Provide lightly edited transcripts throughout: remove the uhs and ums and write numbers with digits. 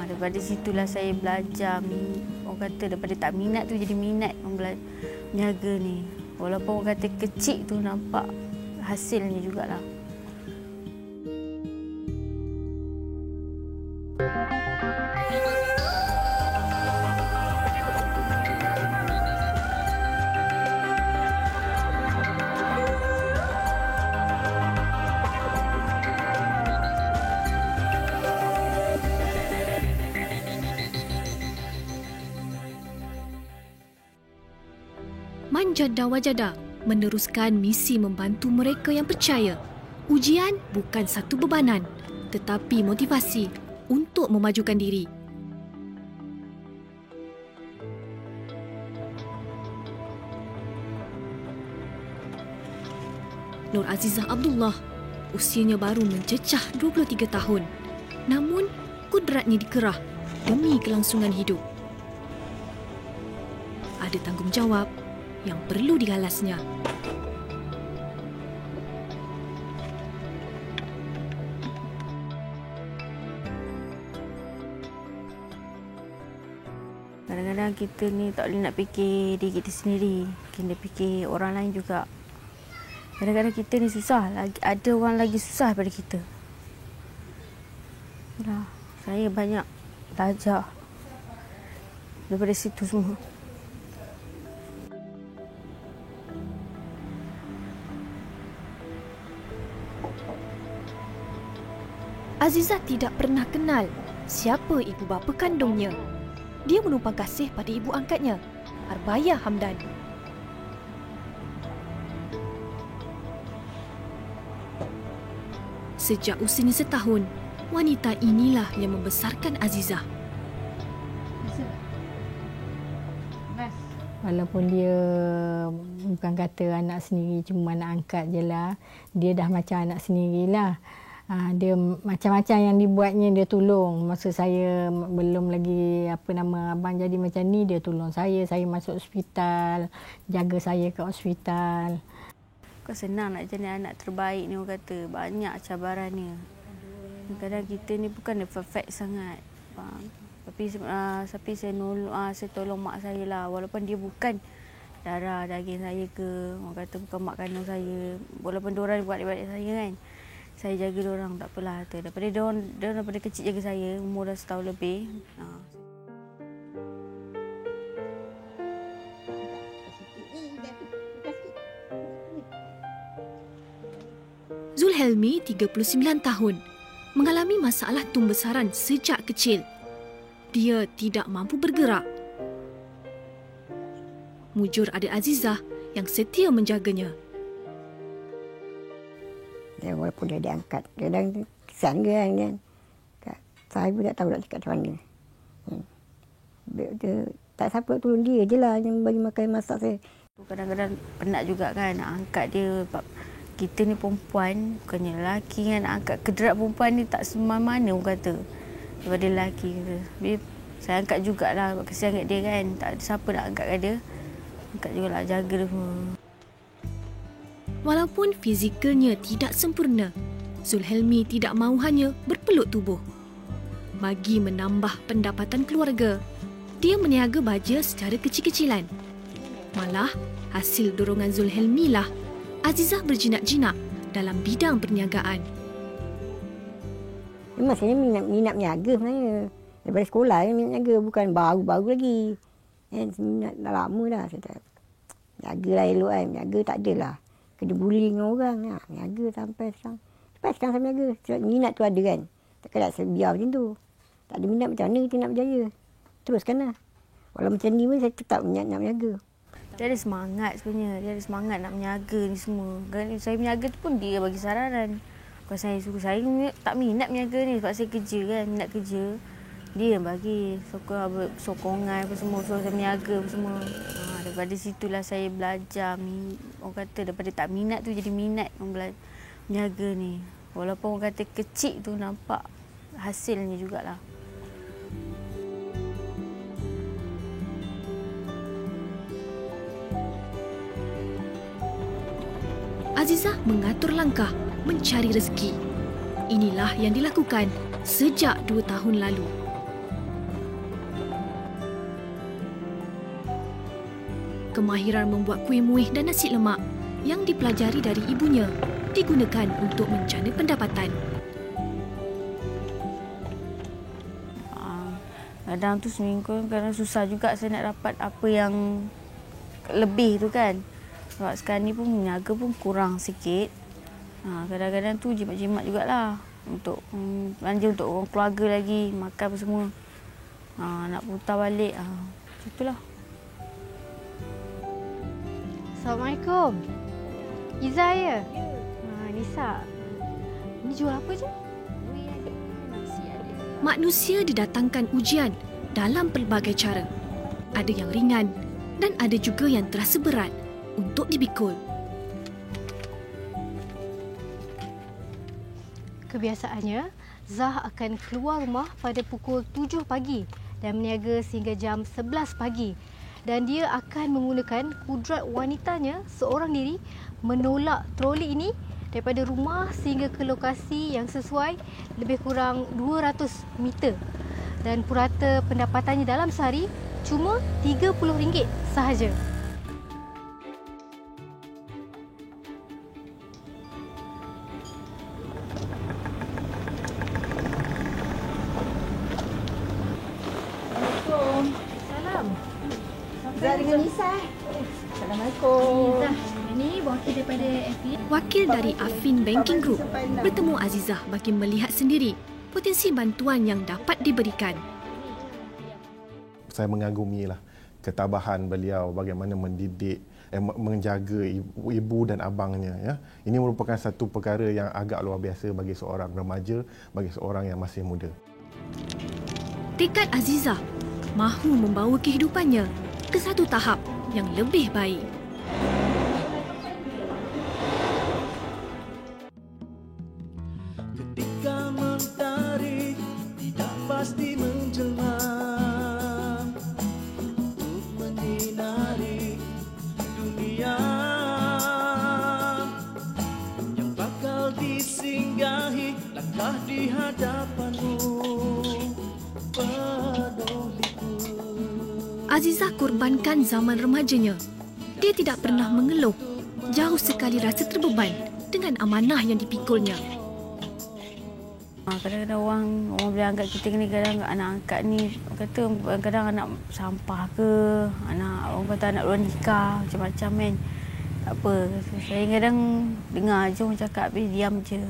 Daripada situlah saya belajar. Orang kata daripada tak minat tu jadi minat menjaga ni. Walaupun orang kata kecil tu nampak hasilnya jugalah. Manjada Wajada meneruskan misi membantu mereka yang percaya ujian bukan satu bebanan tetapi motivasi untuk memajukan diri. Nur Azizah Abdullah usianya baru mencecah 23 tahun. Namun kudratnya dikerah demi kelangsungan hidup. Ada tanggungjawab yang perlu digalasnya. Kadang-kadang kita ni tak boleh nak fikir diri kita sendiri. Kena fikir orang lain juga. Kadang-kadang kita ni susah. Ada orang lagi susah daripada kita. Yalah, saya banyak belajar daripada situ semua. Azizah tidak pernah kenal siapa ibu bapa kandungnya. Dia menumpang kasih pada ibu angkatnya, Arbaya Hamdan. Sejak usianya setahun, wanita inilah yang membesarkan Azizah. Walaupun dia bukan kata anak sendiri, cuma anak angkat je lah, dia dah macam anak sendirilah. Dia macam-macam yang dibuatnya dia tolong. Masa saya belum lagi abang jadi macam ni, dia tolong saya masuk hospital, jaga saya ke hospital. Kau senang nak jadi anak terbaik ni, orang kata banyak cabarannya. Kadang kita ni bukan perfect sangat. Tapi saya tolong mak saya lah, walaupun dia bukan darah daging saya ke, orang kata bukan mak kandung saya. Walaupun diorang buat adik-adik saya kan, saya jaga diorang, tak apalah. Daripada diorang daripada kecil jaga saya, umur dah setahun lebih. Zulhelmi, 39 tahun, mengalami masalah tumbuh besaran sejak kecil. Dia tidak mampu bergerak. Mujur adik Azizah yang setia menjaganya. Ya, walaupun dia diangkat, kadang kesan kan. Saya pun tak tahu nak cakap macam mana. Dia, tak siapa tolong dia je lah yang bagi makan masak saya. Kadang-kadang penat juga kan nak angkat dia. Kita ni perempuan, bukannya lelaki kan. Nak angkat kedrat perempuan ni tak semana-mana orang kata daripada lelaki. Saya angkat jugalah, kesian kat dia kan. Tak ada siapa nak angkat kat dia. Angkat jugalah, jaga dia semua. Walaupun fizikalnya tidak sempurna, Zulhelmi tidak mahu hanya berpeluk tubuh. Bagi menambah pendapatan keluarga, dia meniaga baja secara kecil-kecilan. Malah, hasil dorongan Zulhelmi lah Azizah berjinak-jinak dalam bidang perniagaan. Memang saya minat meniaga sebenarnya. Daripada sekolah saya minat meniaga, bukan baru-baru lagi. Minat dah lama dah. Saya tak meniaga lah elok kan. Meniaga tak adalah. Kena bully dengan orang. Meniaga sampai sekarang. Sampai sekarang saya meniaga. Minat tu ada kan. Takkan nak saya biar macam tu. Tak ada minat, macam mana kita nak berjaya. Teruskan lah. Walau macam ni pun saya tetap minat nak meniaga. Dia ada semangat sebenarnya. Dia ada semangat nak meniaga ni semua. Saya meniaga tu pun dia bagi saranan. Kalau saya suruh, saya tak minat meniaga ni sebab saya kerja kan. Minat kerja. Dia yang bagi sokongan apa semua. Suruh saya meniaga apa semua. Daripada situlah saya belajar. Orang kata daripada tak minat tu jadi minat meniaga ni. Walaupun orang kata kecil tu nampak hasilnya jugalah. Azizah mengatur langkah mencari rezeki. Inilah yang dilakukan sejak 2 tahun lalu. kemahiran membuat kuih muih dan nasi lemak yang dipelajari dari ibunya digunakan untuk menjana pendapatan. Kadang tu seminggu kadang susah juga saya nak dapat apa yang lebih tu kan. Sebab sekarang ni pun meniaga pun kurang sikit. Kadang-kadang tu jimat-jimat jugalah untuk belanja untuk orang keluarga lagi, makan apa semua. Nak putar balik. Itulah. Assalamualaikum. Iza ya? Nisa. Ini jual apa je? Manusia didatangkan ujian dalam pelbagai cara. Ada yang ringan dan ada juga yang terasa berat untuk dipikul. Kebiasaannya, Zah akan keluar rumah pada pukul 7 pagi dan berniaga sehingga jam 11 pagi. Dan dia akan menggunakan kudrat wanitanya seorang diri menolak troli ini daripada rumah sehingga ke lokasi yang sesuai lebih kurang 200 meter. Dan purata pendapatannya dalam sehari cuma RM30 sahaja. Zah dengan Nisa. Assalamualaikum. Ini wakil daripada FB. Wakil dari Affin Banking Group bertemu Azizah bagi melihat sendiri potensi bantuan yang dapat diberikan. Saya mengagumilah ketabahan beliau bagaimana mendidik, menjaga ibu dan abangnya. Ya. Ini merupakan satu perkara yang agak luar biasa bagi seorang remaja, bagi seorang yang masih muda. Tekad Azizah mahu membawa kehidupannya ke satu tahap yang lebih baik. Ketika mentari tidak pasti menjelma untuk menyinari dunia yang bakal disinggahi langkah di hadapanmu. Azizah korbankan zaman remajanya. Dia tidak pernah mengeluh, jauh sekali rasa terbeban dengan amanah yang dipikulnya. Kadang-kadang orang boleh anggap kita ni kadang anak angkat ni kata kadang anak sampah ke, orang kata anak luar nikah macam-macam kan. Tak apa, saya kadang dengar je orang cakap habis diam je.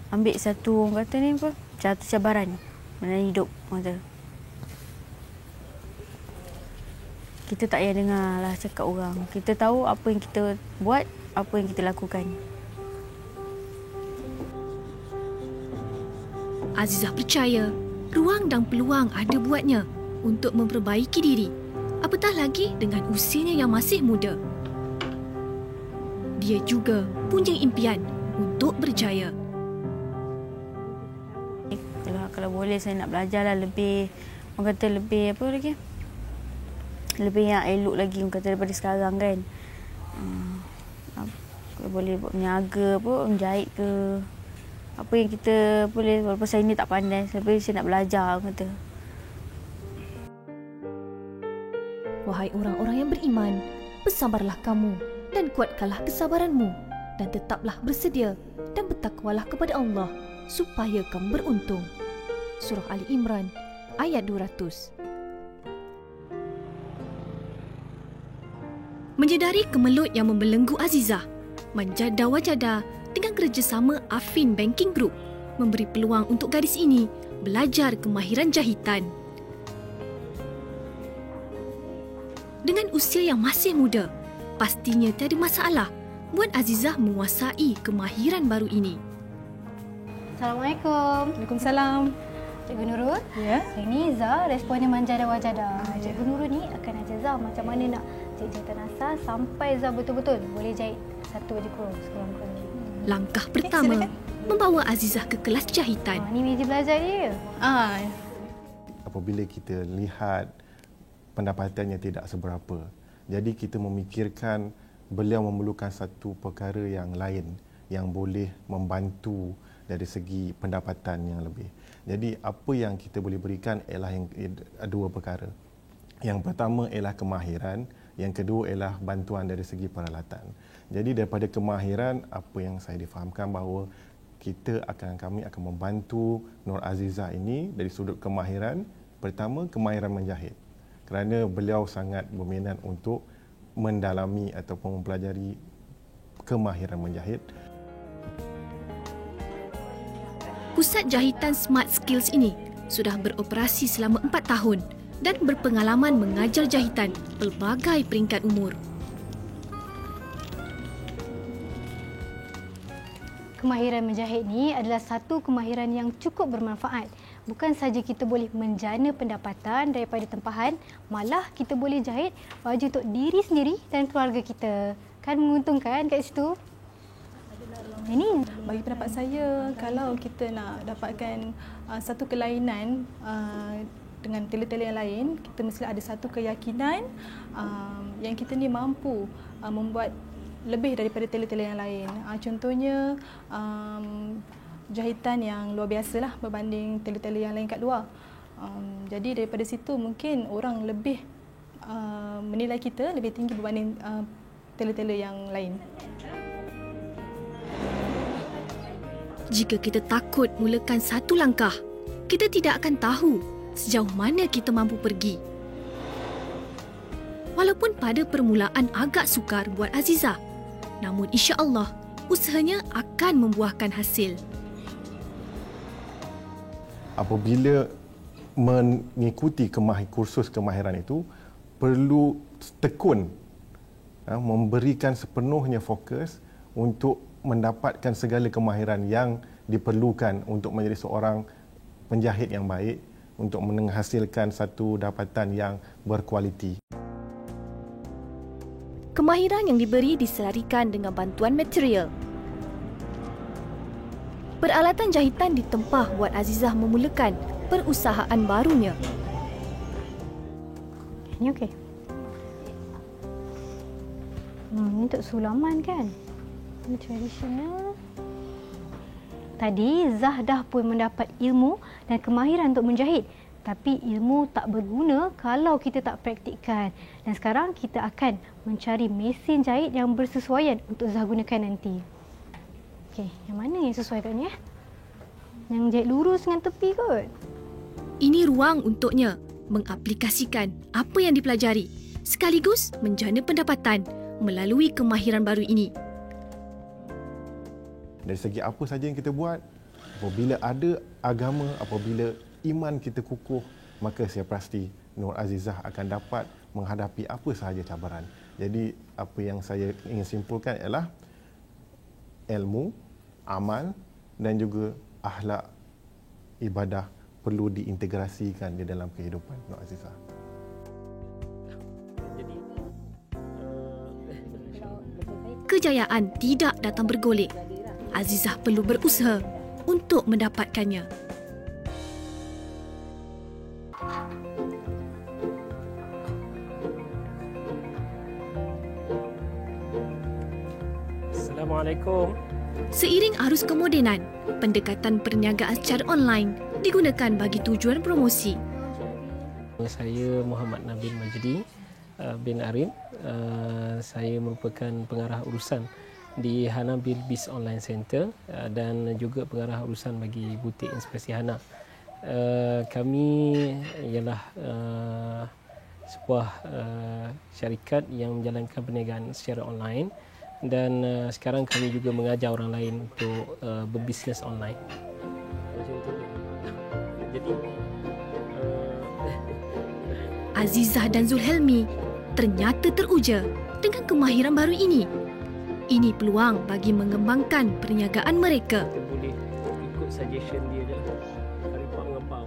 Ambil satu orang kata ni apa? Satu cabaran dalam hidup orang kata. Kita tak payah dengar lah cakap orang. Kita tahu apa yang kita buat, apa yang kita lakukan. Azizah percaya ruang dan peluang ada buatnya untuk memperbaiki diri, apatah lagi dengan usianya yang masih muda. Dia juga punya impian untuk berjaya. Kalau boleh saya nak belajarlah lebih, orang kata lebih apa lagi? Lebih yang elok lagi orang kata daripada sekarang kan. Kalau boleh buat meniaga apa, menjahit ke. Apa yang kita boleh, walaupun saya ni tak pandai, lebih saya nak belajar orang kata. Wahai orang-orang yang beriman, bersabarlah kamu dan kuatkanlah kesabaranmu dan tetaplah bersedia dan bertakwalah kepada Allah supaya kamu beruntung. Surah Ali Imran ayat 200. Menyedari kemelut yang membelenggu Azizah, Manjada Wajada dengan kerjasama Affin Banking Group memberi peluang untuk gadis ini belajar kemahiran jahitan. Dengan usia yang masih muda, pastinya tiada masalah buat Azizah menguasai kemahiran baru ini. Assalamualaikum. Waalaikumsalam. Cikgu Nurul. Ya. Hari ni Zah responnya Manjada Wajada. Cikgu Nurul ni akan ajar Zah macam mana nak jahit jahitan asal sampai Zah betul-betul boleh jahit satu baju kurung sekurang-kurangnya. Langkah pertama, membawa Azizah ke kelas jahitan. Ni meja belajar dia. Apabila kita lihat pendapatannya tidak seberapa, jadi kita memikirkan beliau memerlukan satu perkara yang lain yang boleh membantu dari segi pendapatan yang lebih. Jadi apa yang kita boleh berikan ialah dua perkara. Yang pertama ialah kemahiran Yang kedua ialah bantuan dari segi peralatan. Jadi daripada kemahiran, apa yang saya difahamkan bahawa kami akan membantu Nur Azizah ini dari sudut kemahiran. Pertama, kemahiran menjahit. Kerana beliau sangat berminat untuk mendalami ataupun mempelajari kemahiran menjahit. Pusat jahitan Smart Skills ini sudah beroperasi selama 4 tahun dan berpengalaman mengajar jahitan pelbagai peringkat umur. Kemahiran menjahit ni adalah satu kemahiran yang cukup bermanfaat. Bukan saja kita boleh menjana pendapatan daripada tempahan, malah kita boleh jahit baju untuk diri sendiri dan keluarga kita. Kan menguntungkan kat situ? Ini bagi pendapat saya, kalau kita nak dapatkan satu kelainan dengan tele-tele yang lain, kita mesti ada satu keyakinan yang kita ni mampu membuat lebih daripada tele-tele yang lain. Contohnya jahitan yang luar biasa lah berbanding tele-tele yang lain kat luar. Jadi daripada situ mungkin orang lebih menilai kita lebih tinggi berbanding tele-tele yang lain. Jika kita takut mulakan satu langkah, kita tidak akan tahu sejauh mana kita mampu pergi. Walaupun pada permulaan agak sukar buat Azizah, namun insya-Allah usahanya akan membuahkan hasil. Apabila mengikuti kursus kemahiran itu, perlu tekun, memberikan sepenuhnya fokus untuk mendapatkan segala kemahiran yang diperlukan untuk menjadi seorang penjahit yang baik, untuk menghasilkan satu dapatan yang berkualiti. Kemahiran yang diberi diselarikan dengan bantuan material. Peralatan jahitan ditempah buat Azizah memulakan perusahaan barunya. Ini okey. Ini untuk sulaman kan? Ini tradisional. Tadi Zah dah pun mendapat ilmu dan kemahiran untuk menjahit. Tapi ilmu tak berguna kalau kita tak praktikkan. Dan sekarang kita akan mencari mesin jahit yang bersesuaian untuk Zah gunakan nanti. Okey, yang mana yang sesuai katnya? Yang jahit lurus dengan tepi kot. Ini ruang untuknya mengaplikasikan apa yang dipelajari sekaligus menjana pendapatan melalui kemahiran baru ini. Dari segi apa saja yang kita buat, apabila ada agama, apabila iman kita kukuh, maka saya pasti Nur Azizah akan dapat menghadapi apa sahaja cabaran. Jadi apa yang saya ingin simpulkan ialah ilmu, amal dan juga akhlak ibadah perlu diintegrasikan di dalam kehidupan Nur Azizah. Kejayaan tidak datang bergolek. Azizah perlu berusaha untuk mendapatkannya. Assalamualaikum. Seiring arus kemodenan, pendekatan perniagaan secara online digunakan bagi tujuan promosi. Saya Muhammad Nabil Majdi bin Arif. Saya merupakan pengarah urusan di Hana Bilbis Online Center dan juga pengarah urusan bagi butik Inspirasi Hana. Kami ialah sebuah syarikat yang menjalankan perniagaan secara online dan sekarang kami juga mengajar orang lain untuk berbisnes online. Jadi Azizah dan Zulhelmi ternyata teruja dengan kemahiran baru ini. Ini peluang bagi mengembangkan perniagaan mereka. kita boleh ikut suggestion dia je lah. Haripau dengan pau.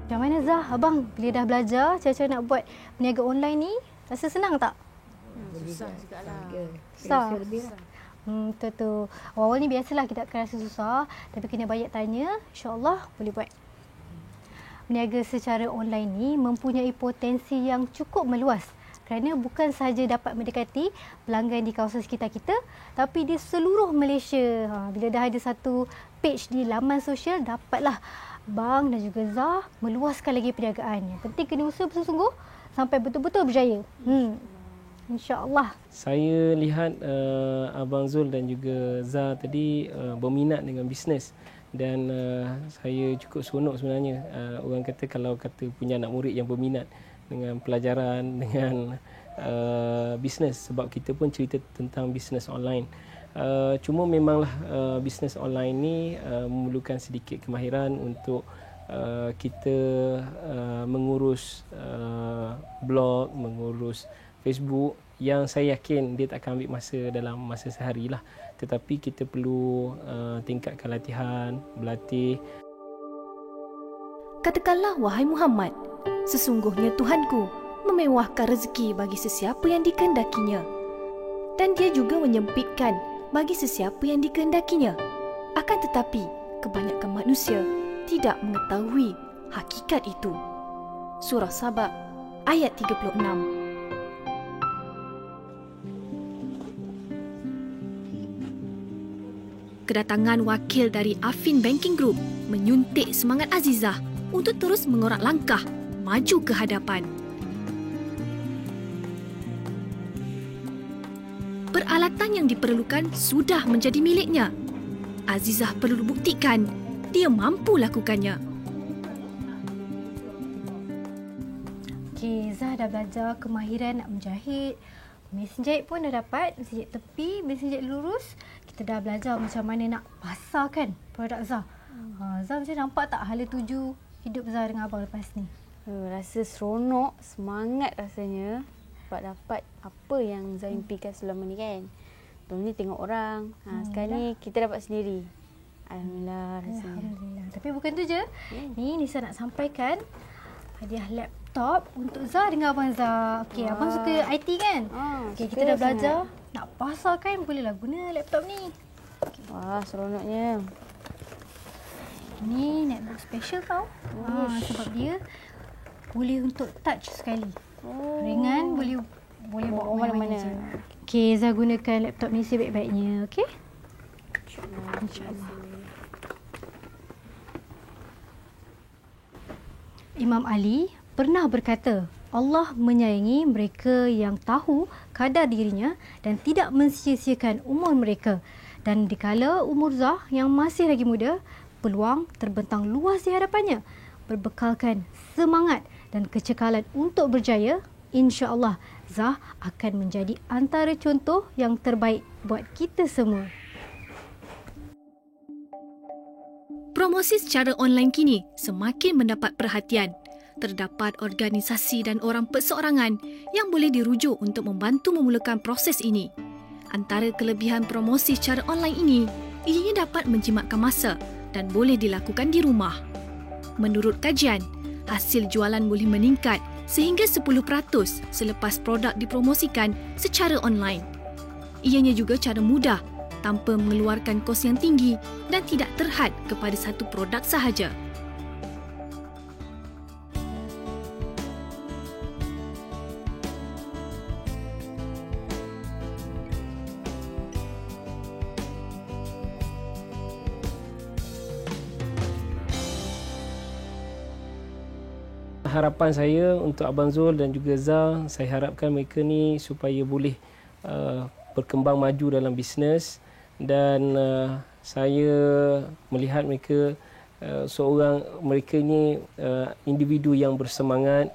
Macam mana Zah, abang bila dah belajar cara-cara nak buat berniaga online ni, rasa senang tak? Susah juga lah. Susah. Betul tu. Awal-awal ni biasalah kita akan rasa susah, tapi kena banyak tanya, insya-Allah boleh buat. Berniaga secara online ni mempunyai potensi yang cukup meluas. Kerana bukan sahaja dapat mendekati pelanggan di kawasan sekitar kita, tapi di seluruh Malaysia. Bila dah ada satu page di laman sosial, dapatlah Bang dan juga Zah meluaskan lagi perniagaan. Yang penting kena usaha bersungguh sampai betul-betul berjaya. InsyaAllah. Saya lihat Abang Zul dan juga Zah tadi berminat dengan bisnes. Dan saya cukup seronok sebenarnya. Orang kata kalau punya anak murid yang berminat dengan pelajaran, dengan bisnes, sebab kita pun cerita tentang bisnes online. Cuma memanglah bisnes online ni memerlukan sedikit kemahiran untuk kita mengurus blog, mengurus Facebook, yang saya yakin dia tak akan ambil masa dalam masa sehari lah. Tetapi kita perlu tingkatkan latihan, berlatih. Katakanlah, wahai Muhammad, sesungguhnya Tuhanku memewahkan rezeki bagi sesiapa yang dikehendakinya, dan dia juga menyempitkan bagi sesiapa yang dikehendakinya. Akan tetapi, kebanyakan manusia tidak mengetahui hakikat itu. Surah Saba ayat 36. Kedatangan wakil dari Affin Banking Group menyuntik semangat Azizah untuk terus mengorak langkah maju ke hadapan. Peralatan yang diperlukan sudah menjadi miliknya. Azizah perlu buktikan dia mampu lakukannya. Okey, Zah dah belajar kemahiran nak menjahit. Mesin jahit pun dah dapat, mesin jahit tepi, mesin jahit lurus. Kita dah belajar macam mana nak pasarkan produk Zah. Zah macam nampak tak hala tuju hidup Zah dengan abang lepas ni? Rasa seronok, semangat rasanya sebab dapat apa yang Zah impikan selama ni kan. Sebelum ni tengok orang, sekarang ni kita dapat sendiri. Alhamdulillah rasanya. Alhamdulillah. Tapi bukan tu je. Ni Nisa nak sampaikan hadiah laptop untuk Zah dengan abang Zah. Okey, abang suka IT kan? Okey, kita dah belajar nak pasarkan, bolehlah guna laptop ni. Okay. Wah, seronoknya. Ni netbook special tau. Sebab dia boleh untuk touch sekali. Ringan, boleh bawa mana-mana. Okey, Zah gunakan laptop ni sebaik-baiknya, okey? InsyaAllah. Imam Ali pernah berkata, Allah menyayangi mereka yang tahu kadar dirinya dan tidak mensia-siakan umur mereka. Dan dikala umur Zah yang masih lagi muda, peluang terbentang luas di hadapannya. Berbekalkan semangat dan kecekalan untuk berjaya, insya-Allah Zah akan menjadi antara contoh yang terbaik buat kita semua. Promosi secara online kini semakin mendapat perhatian. Terdapat organisasi dan orang perseorangan yang boleh dirujuk untuk membantu memulakan proses ini. Antara kelebihan promosi secara online ini, ianya dapat menjimatkan masa dan boleh dilakukan di rumah. Menurut kajian, hasil jualan boleh meningkat sehingga 10% selepas produk dipromosikan secara online. Ianya juga cara mudah tanpa mengeluarkan kos yang tinggi dan tidak terhad kepada satu produk sahaja. Harapan saya untuk Abang Zul dan juga Zah, saya harapkan mereka ni supaya boleh berkembang maju dalam bisnes. Dan saya melihat mereka mereka ni individu yang bersemangat.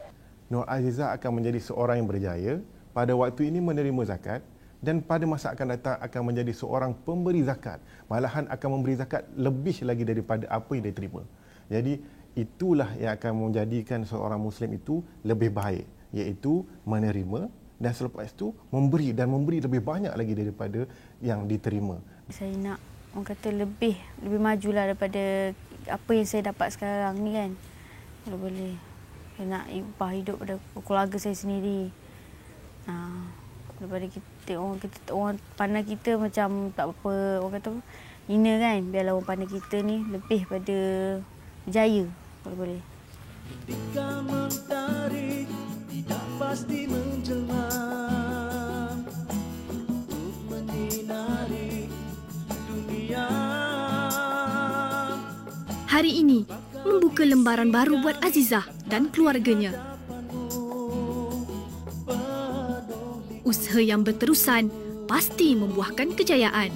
Nur Azizah akan menjadi seorang yang berjaya, pada waktu ini menerima zakat, dan pada masa akan datang akan menjadi seorang pemberi zakat. Malahan akan memberi zakat lebih lagi daripada apa yang dia terima. Jadi itulah yang akan menjadikan seorang Muslim itu lebih baik, iaitu menerima dan selepas itu memberi, dan memberi lebih banyak lagi daripada yang diterima. Saya nak orang kata lebih majulah daripada apa yang saya dapat sekarang ni kan. Kalau boleh. Saya nak upah hidup pada keluarga saya sendiri. Daripada orang pandang kita macam tak apa, orang kata hina kan. Biarlah orang pandang kita ni lebih pada berjaya kalau boleh. Ketika mentari tidak pasti menjelma untuk menyinari dunia. Hari ini membuka lembaran baru buat Azizah dan keluarganya. Usaha yang berterusan pasti membuahkan kejayaan.